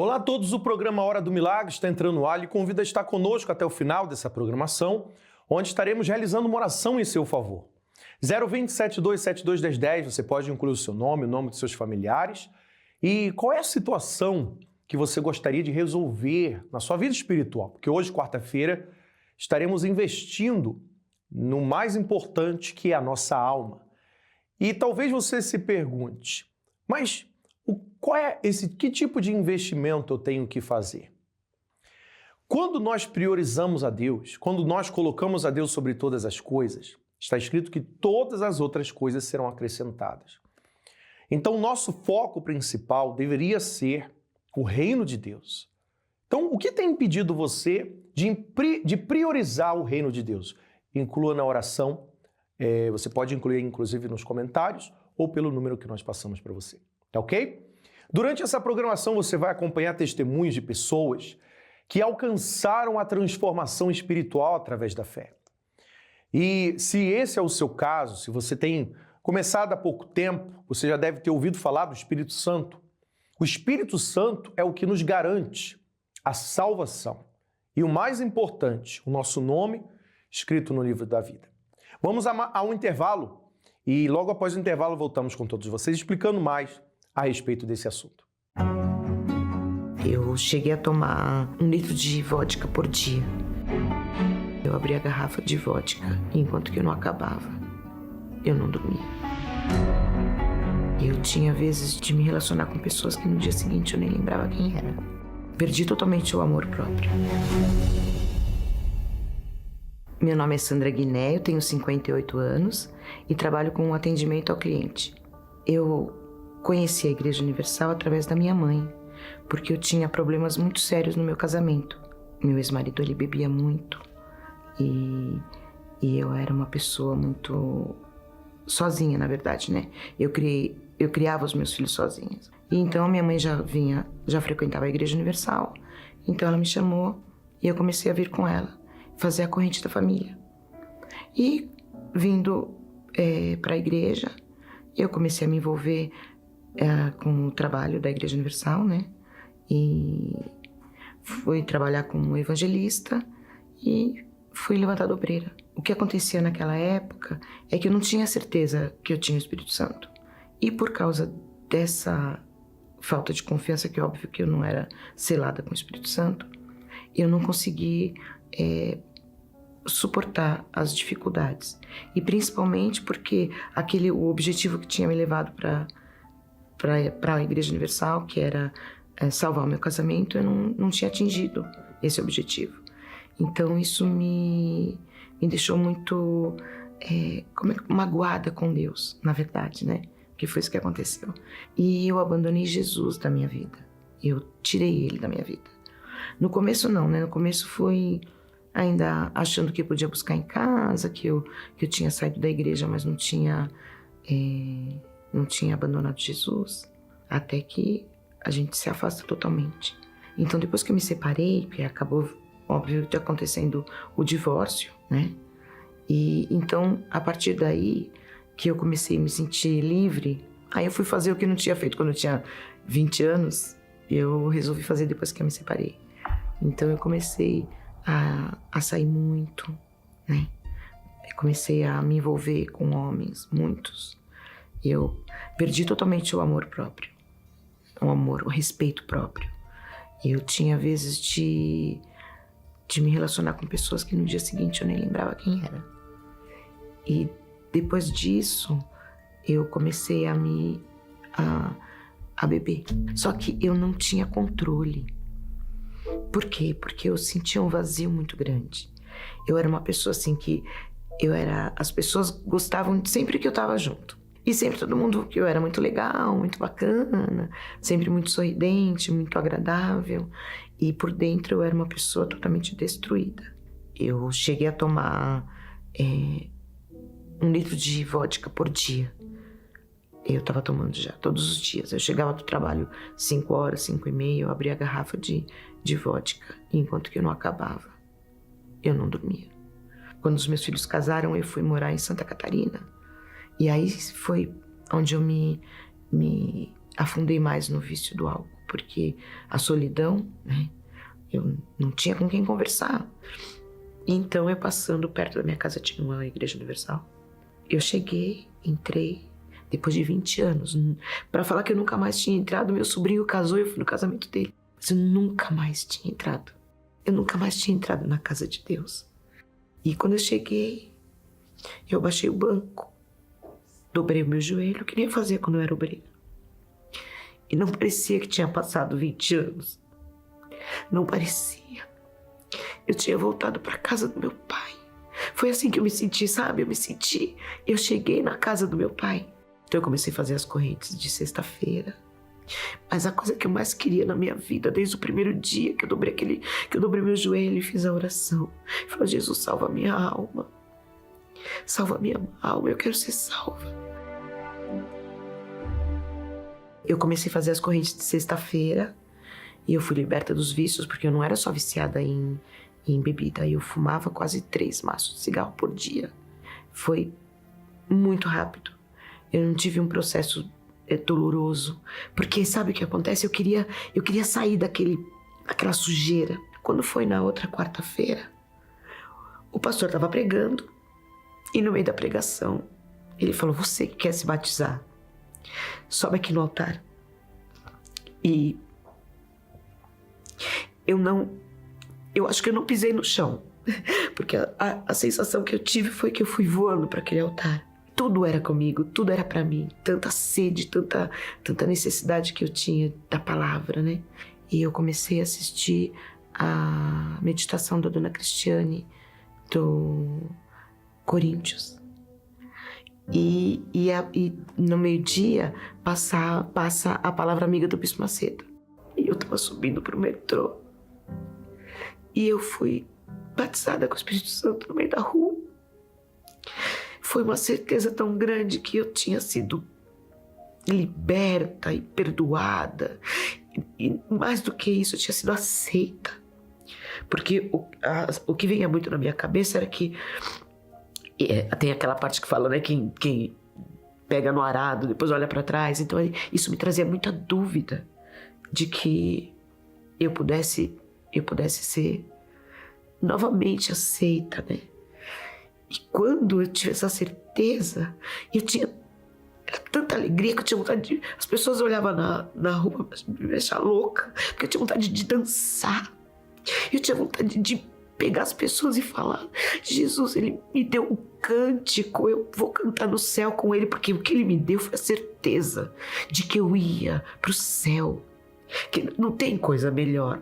Olá a todos, o programa Hora do Milagre está entrando no ar e convido a estar conosco até o final dessa programação, onde estaremos realizando uma oração em seu favor. 020 7272 1010, você pode incluir o seu nome, o nome dos seus familiares e qual é a situação que você gostaria de resolver na sua vida espiritual, porque hoje, quarta-feira, estaremos investindo no mais importante que é a nossa alma. E talvez você se pergunte, mas que tipo de investimento eu tenho que fazer? Quando nós priorizamos a Deus, quando nós colocamos a Deus sobre todas as coisas, está escrito que todas as outras coisas serão acrescentadas. Então, o nosso foco principal deveria ser o reino de Deus. Então, o que tem impedido você de priorizar o reino de Deus? Inclua na oração, você pode incluir inclusive nos comentários ou pelo número que nós passamos para você, tá ok? Durante essa programação você vai acompanhar testemunhos de pessoas que alcançaram a transformação espiritual através da fé. E se esse é o seu caso, se você tem começado há pouco tempo, você já deve ter ouvido falar do Espírito Santo. O Espírito Santo é o que nos garante a salvação. E o mais importante, o nosso nome escrito no livro da vida. Vamos a um intervalo e logo após o intervalo voltamos com todos vocês explicando mais a respeito desse assunto. Eu cheguei a tomar 1 litro de vodka por dia. Eu abri a garrafa de vodka e enquanto que eu não acabava, eu não dormia. Eu tinha vezes de me relacionar com pessoas que no dia seguinte eu nem lembrava quem era. Perdi totalmente o amor próprio. Meu nome é Sandra Guiné, eu tenho 58 anos e trabalho com atendimento ao cliente. Eu conheci a Igreja Universal através da minha mãe, porque eu tinha problemas muito sérios no meu casamento. Meu ex-marido, ele bebia muito e eu era uma pessoa muito sozinha, na verdade, né? Eu criava os meus filhos sozinha. E então a minha mãe já frequentava a Igreja Universal, então ela me chamou e eu comecei a vir com ela, fazer a corrente da família. E vindo para a igreja, eu comecei a me envolver com o trabalho da Igreja Universal, né? E fui trabalhar como evangelista e fui levantada obreira. O que acontecia naquela época é que eu não tinha certeza que eu tinha o Espírito Santo. E por causa dessa falta de confiança, que é óbvio que eu não era selada com o Espírito Santo, eu não consegui suportar as dificuldades. E principalmente porque o objetivo que tinha me levado para a Igreja Universal, que era salvar o meu casamento, eu não tinha atingido esse objetivo. Então isso me deixou muito magoada com Deus, na verdade, né? Que foi isso que aconteceu. E eu abandonei Jesus da minha vida. Eu tirei ele da minha vida. No começo não, né? No começo foi ainda achando que eu podia buscar em casa, que eu tinha saído da igreja, mas não tinha abandonado Jesus, até que a gente se afasta totalmente. Então, depois que eu me separei, que acabou, óbvio, acontecendo o divórcio, né? E então, a partir daí, que eu comecei a me sentir livre, aí eu fui fazer o que eu não tinha feito quando eu tinha 20 anos, eu resolvi fazer depois que eu me separei. Então, eu comecei a sair muito, né? Eu comecei a me envolver com homens, muitos. Eu perdi totalmente o amor próprio, o respeito próprio. Eu tinha vezes de me relacionar com pessoas que no dia seguinte eu nem lembrava quem era. E depois disso, eu comecei a beber. Só que eu não tinha controle. Por quê? Porque eu sentia um vazio muito grande. Eu era uma pessoa assim que as pessoas gostavam sempre que eu estava junto. E sempre todo mundo que eu era muito legal, muito bacana, sempre muito sorridente, muito agradável. E por dentro eu era uma pessoa totalmente destruída. Eu cheguei a tomar 1 litro de vodka por dia. Eu estava tomando já todos os dias. Eu chegava do trabalho 5 horas, 5 e meia, eu abria a garrafa de vodka. E enquanto que eu não acabava, eu não dormia. Quando os meus filhos casaram, eu fui morar em Santa Catarina. E aí foi onde eu me afundei mais no vício do álcool. porque a solidão, né? Eu não tinha com quem conversar. Então, eu passando perto da minha casa, tinha uma igreja universal. Eu cheguei, entrei, depois de 20 anos. Para falar que eu nunca mais tinha entrado, meu sobrinho casou e eu fui no casamento dele. Mas eu nunca mais tinha entrado. Eu nunca mais tinha entrado na casa de Deus. E quando eu cheguei, eu baixei o banco, dobrei o meu joelho, que nem eu fazia quando eu era obreira. E não parecia que tinha passado 20 anos. Não parecia. Eu tinha voltado para a casa do meu pai. Foi assim que eu me senti, sabe? Eu cheguei na casa do meu pai. Então eu comecei a fazer as correntes de sexta-feira. Mas a coisa que eu mais queria na minha vida, desde o primeiro dia que eu dobrei meu joelho e fiz a oração, falei: Jesus, salva a minha alma. Salva a minha alma, eu quero ser salva. Eu comecei a fazer as correntes de sexta-feira e eu fui liberta dos vícios, porque eu não era só viciada em bebida. Eu fumava quase 3 maços de cigarro por dia. Foi muito rápido. Eu não tive um processo doloroso, porque sabe o que acontece? Eu queria sair daquela sujeira. Quando foi na outra quarta-feira, o pastor estava pregando e no meio da pregação ele falou: você que quer se batizar, sobe aqui no altar. E eu acho que eu não pisei no chão, porque a sensação que eu tive foi que eu fui voando para aquele altar. Tudo era comigo, tudo era para mim. Tanta sede, tanta necessidade que eu tinha da palavra, né? E eu comecei a assistir a meditação da Dona Cristiane, do Coríntios. E no meio-dia passa a palavra amiga do Bispo Macedo. E eu tava subindo pro metrô. E eu fui batizada com o Espírito Santo no meio da rua. Foi uma certeza tão grande que eu tinha sido liberta e perdoada. E mais do que isso, eu tinha sido aceita. Porque o que vinha muito na minha cabeça era que... tem aquela parte que fala, né? Quem pega no arado, depois olha para trás. Então isso me trazia muita dúvida de que eu pudesse ser novamente aceita, né? E quando eu tive essa certeza, era tanta alegria que eu tinha vontade de... As pessoas olhavam na rua me deixar louca, porque eu tinha vontade de dançar. Eu tinha vontade de pegar as pessoas e falar: Jesus, ele me deu um cântico, eu vou cantar no céu com ele, porque o que ele me deu foi a certeza de que eu ia pro céu, que não tem coisa melhor.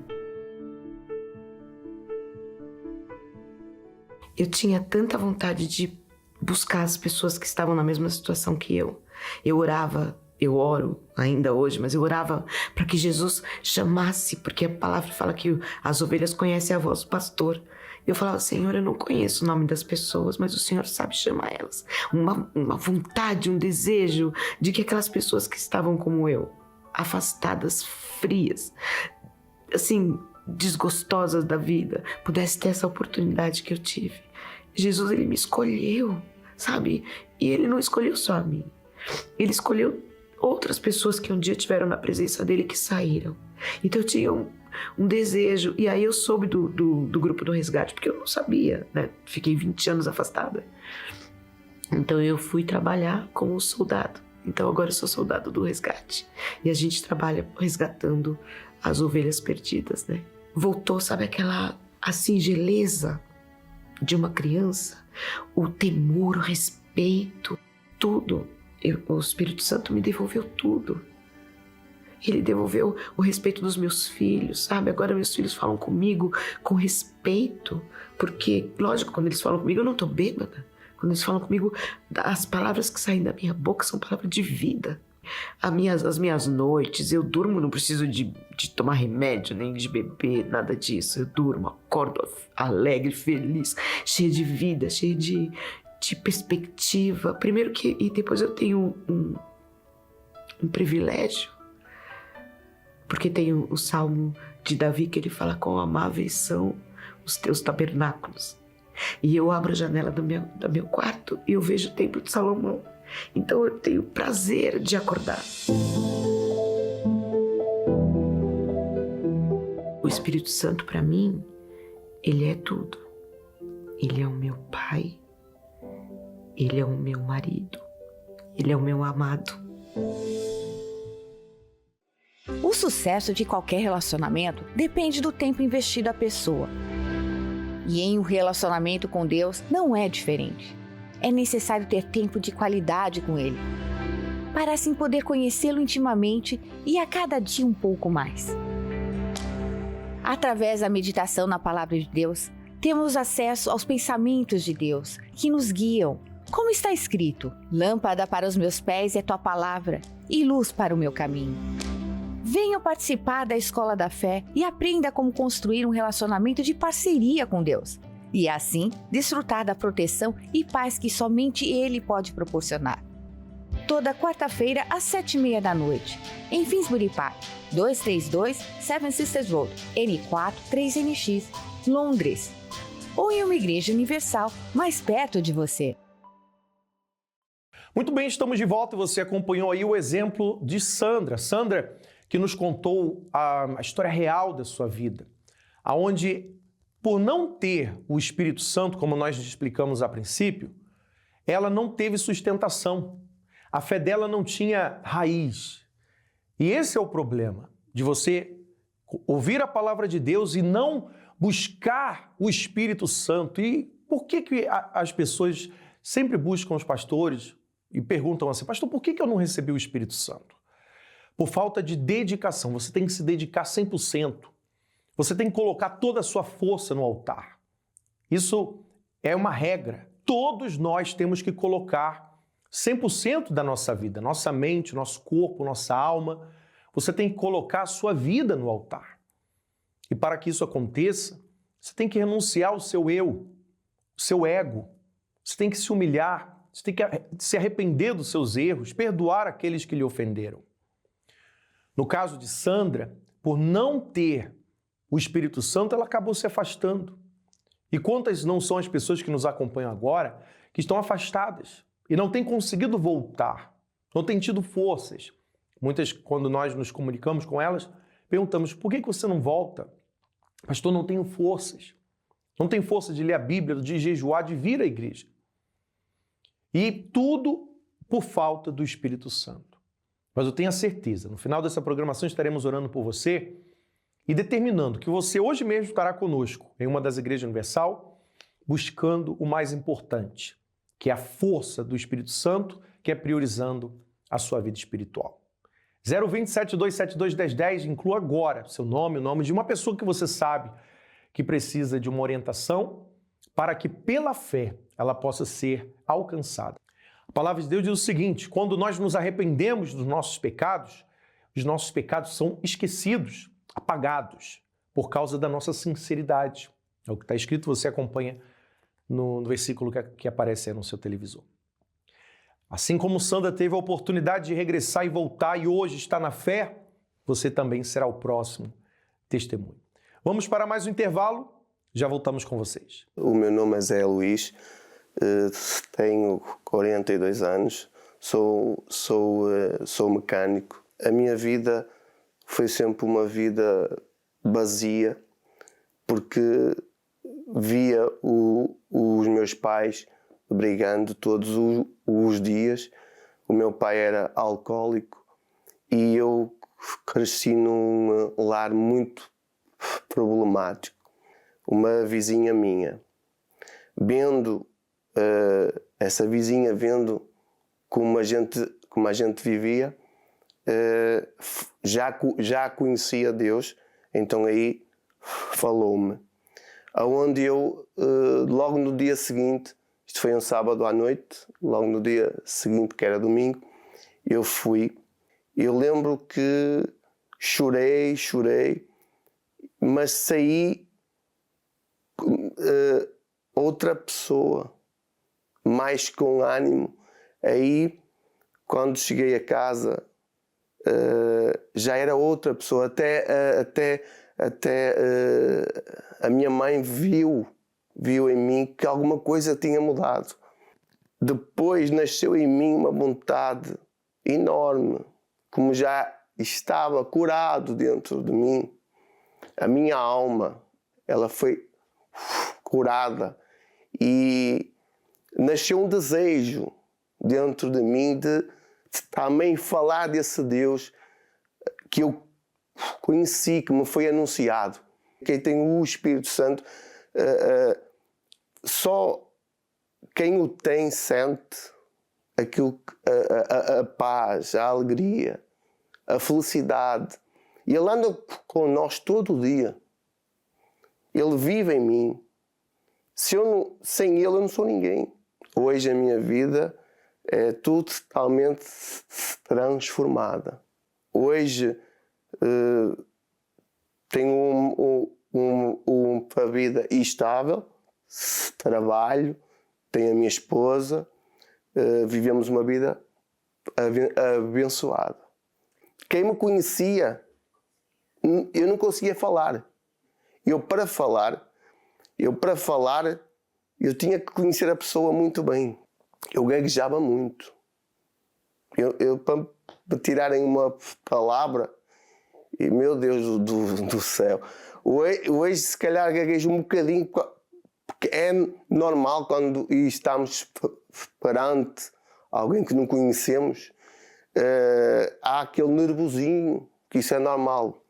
Eu tinha tanta vontade de buscar as pessoas que estavam na mesma situação que eu. Eu orava, eu oro ainda hoje, mas eu orava para que Jesus chamasse, porque a palavra fala que as ovelhas conhecem a voz do pastor. Eu falava: Senhor, eu não conheço o nome das pessoas, mas o Senhor sabe chamar elas. Uma vontade, um desejo de que aquelas pessoas que estavam como eu, afastadas, frias, assim, desgostosas da vida, pudesse ter essa oportunidade que eu tive. Jesus, ele me escolheu, sabe? E ele não escolheu só a mim. Ele escolheu outras pessoas que um dia estiveram na presença dele, que saíram. Então eu tinha um desejo. E aí eu soube do grupo do resgate, porque eu não sabia, né? Fiquei 20 anos afastada. Então eu fui trabalhar como soldado. Então agora eu sou soldado do resgate. E a gente trabalha resgatando as ovelhas perdidas, né? Voltou, sabe, a singeleza de uma criança, o temor, o respeito, tudo. O Espírito Santo me devolveu tudo. Ele devolveu o respeito dos meus filhos, sabe? Agora meus filhos falam comigo com respeito, porque, lógico, quando eles falam comigo eu não tô bêbada. Quando eles falam comigo, as palavras que saem da minha boca são palavras de vida. As minhas noites, eu durmo, não preciso de tomar remédio, nem de beber, nada disso. Eu durmo, acordo alegre, feliz, cheia de vida, cheia de perspectiva. Primeiro e depois eu tenho um privilégio, porque tem o Salmo de Davi que ele fala: quão amáveis são os teus tabernáculos. E eu abro a janela do meu quarto e eu vejo o templo de Salomão. Então eu tenho prazer de acordar. Espírito Santo, para mim, ele é tudo. Ele é o meu pai, ele é o meu marido, ele é o meu amado. O sucesso de qualquer relacionamento depende do tempo investido à pessoa. E em um relacionamento com Deus não é diferente. É necessário ter tempo de qualidade com Ele, para assim poder conhecê-lo intimamente e a cada dia um pouco mais. Através da meditação na Palavra de Deus, temos acesso aos pensamentos de Deus, que nos guiam. Como está escrito, lâmpada para os meus pés é tua palavra e luz para o meu caminho. Venha participar da Escola da Fé e aprenda como construir um relacionamento de parceria com Deus. E assim, desfrutar da proteção e paz que somente Ele pode proporcionar. Toda quarta-feira às 7h30 da noite, em Finsbury Park, 232 Seven Sisters Road, N4 3NX, Londres. Ou em uma igreja universal mais perto de você. Muito bem, estamos de volta e você acompanhou aí o exemplo de Sandra. Sandra, que nos contou a história real da sua vida, aonde, por não ter o Espírito Santo, como nós explicamos a princípio, ela não teve sustentação. A fé dela não tinha raiz. E esse é o problema, de você ouvir a palavra de Deus e não buscar o Espírito Santo. E por que as pessoas sempre buscam os pastores e perguntam assim, pastor, por que eu não recebi o Espírito Santo? Por falta de dedicação. Você tem que se dedicar 100%. Você tem que colocar toda a sua força no altar. Isso é uma regra. Todos nós temos que colocar 100% da nossa vida, nossa mente, nosso corpo, nossa alma. Você tem que colocar a sua vida no altar. E para que isso aconteça, você tem que renunciar ao seu eu, o seu ego. Você tem que se humilhar, você tem que se arrepender dos seus erros, perdoar aqueles que lhe ofenderam. No caso de Sandra, por não ter o Espírito Santo, ela acabou se afastando. E quantas não são as pessoas que nos acompanham agora que estão afastadas e não têm conseguido voltar, não têm tido forças. Muitas, quando nós nos comunicamos com elas, perguntamos, por que você não volta? Pastor, não tenho forças. Não tenho força de ler a Bíblia, de jejuar, de vir à igreja. E tudo por falta do Espírito Santo. Mas eu tenho a certeza, no final dessa programação estaremos orando por você e determinando que você hoje mesmo estará conosco em uma das igrejas universal, buscando o mais importante, que é a força do Espírito Santo, que é priorizando a sua vida espiritual. 020-7272-1010, inclua agora seu nome, o nome de uma pessoa que você sabe que precisa de uma orientação para que pela fé ela possa ser alcançada. A palavra de Deus diz o seguinte, quando nós nos arrependemos dos nossos pecados, os nossos pecados são esquecidos, apagados, por causa da nossa sinceridade. É o que está escrito, você acompanha no versículo que aparece aí no seu televisor. Assim como Sandra teve a oportunidade de regressar e voltar e hoje está na fé, você também será o próximo testemunho. Vamos para mais um intervalo, já voltamos com vocês. O meu nome é Zé Luís, tenho 42 anos, sou mecânico. A minha vida foi sempre uma vida vazia, porque via os meus pais brigando todos os dias. O meu pai era alcoólico e eu cresci num lar muito problemático. Uma vizinha minha, vendo essa vizinha, vendo como a gente vivia, já conhecia Deus, então aí falou-me. Aonde eu, logo no dia seguinte, isto foi um sábado à noite, logo no dia seguinte, que era domingo, eu fui. Eu lembro que chorei, mas saí outra pessoa, mais com ânimo. Aí, quando cheguei a casa, já era outra pessoa. Até a minha mãe viu em mim que alguma coisa tinha mudado. Depois nasceu em mim uma vontade enorme, como já estava curado dentro de mim, a minha alma, ela foi curada e nasceu um desejo dentro de mim de também falar desse Deus que eu conheci, que me foi anunciado. Quem tem o Espírito Santo, só quem o tem sente aquilo, a paz, a alegria, a felicidade. E Ele anda com nós todo o dia. Ele vive em mim. Sem Ele eu não sou ninguém. Hoje a minha vida é totalmente transformada. Hoje tenho uma vida estável, trabalho, tenho a minha esposa, vivemos uma vida abençoada. Quem me conhecia, eu não conseguia falar. Eu para falar, eu tinha que conhecer a pessoa muito bem. Eu gaguejava muito. Para me tirarem uma palavra, e meu Deus do céu, hoje se calhar gaguejo um bocadinho, porque é normal quando estamos perante alguém que não conhecemos, há aquele nervosinho, que isso é normal,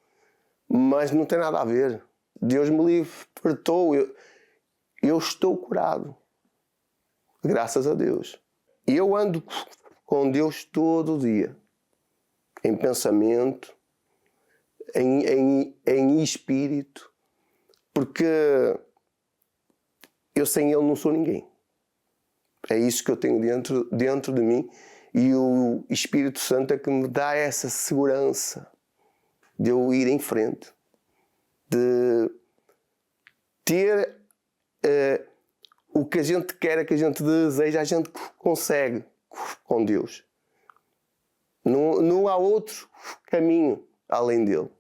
mas não tem nada a ver. Deus me libertou, eu estou curado, graças a Deus. E eu ando com Deus todo dia, em pensamento, em espírito, porque eu sem Ele não sou ninguém. É isso que eu tenho dentro de mim, e o Espírito Santo é que me dá essa segurança de eu ir em frente, de ter o que a gente quer, o que a gente deseja, a gente consegue com Deus. Não há outro caminho além dele.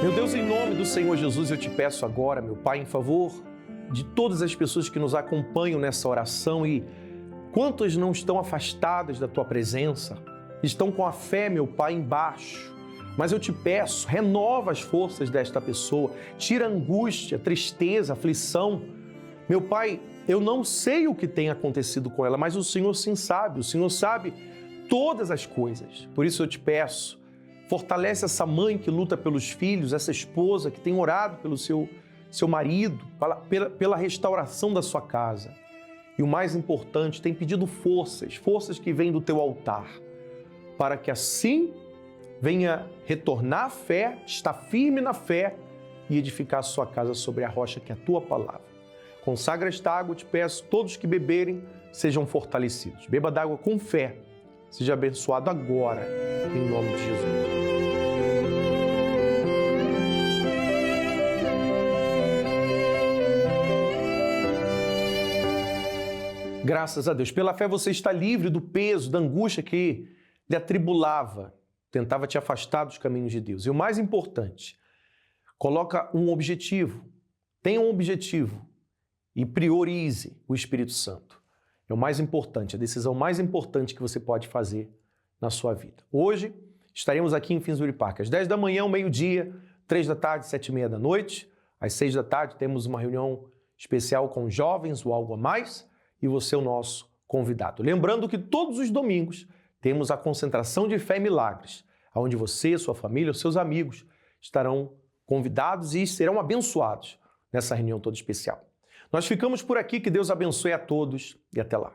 Meu Deus, em nome do Senhor Jesus, eu te peço agora, meu Pai, em favor de todas as pessoas que nos acompanham nessa oração e quantas não estão afastadas da Tua presença, estão com a fé, meu Pai, embaixo. Mas eu te peço, renova as forças desta pessoa, tira a angústia, a tristeza, a aflição. Meu Pai, eu não sei o que tem acontecido com ela, mas o Senhor sim sabe, o Senhor sabe todas as coisas. Por isso eu te peço, fortalece essa mãe que luta pelos filhos, essa esposa que tem orado pelo seu marido, pela restauração da sua casa. E o mais importante, tem pedido forças que vêm do teu altar, para que assim venha retornar à fé, estar firme na fé e edificar a sua casa sobre a rocha que é a tua palavra. Consagra esta água, te peço, todos que beberem sejam fortalecidos. Beba d'água com fé, seja abençoado agora, em nome de Jesus. Graças a Deus. Pela fé você está livre do peso, da angústia que lhe atribulava, tentava te afastar dos caminhos de Deus. E o mais importante, coloca um objetivo, tenha um objetivo e priorize o Espírito Santo. É o mais importante, a decisão mais importante que você pode fazer na sua vida. Hoje estaremos aqui em Finsbury Park, às 10 da manhã, ao meio-dia, 3 da tarde, 7h30 da noite. Às 6 da tarde temos uma reunião especial com jovens, o Algo a Mais, e você é o nosso convidado. Lembrando que todos os domingos temos a concentração de fé e milagres, onde você, sua família, os seus amigos estarão convidados e serão abençoados nessa reunião toda especial. Nós ficamos por aqui, que Deus abençoe a todos e até lá.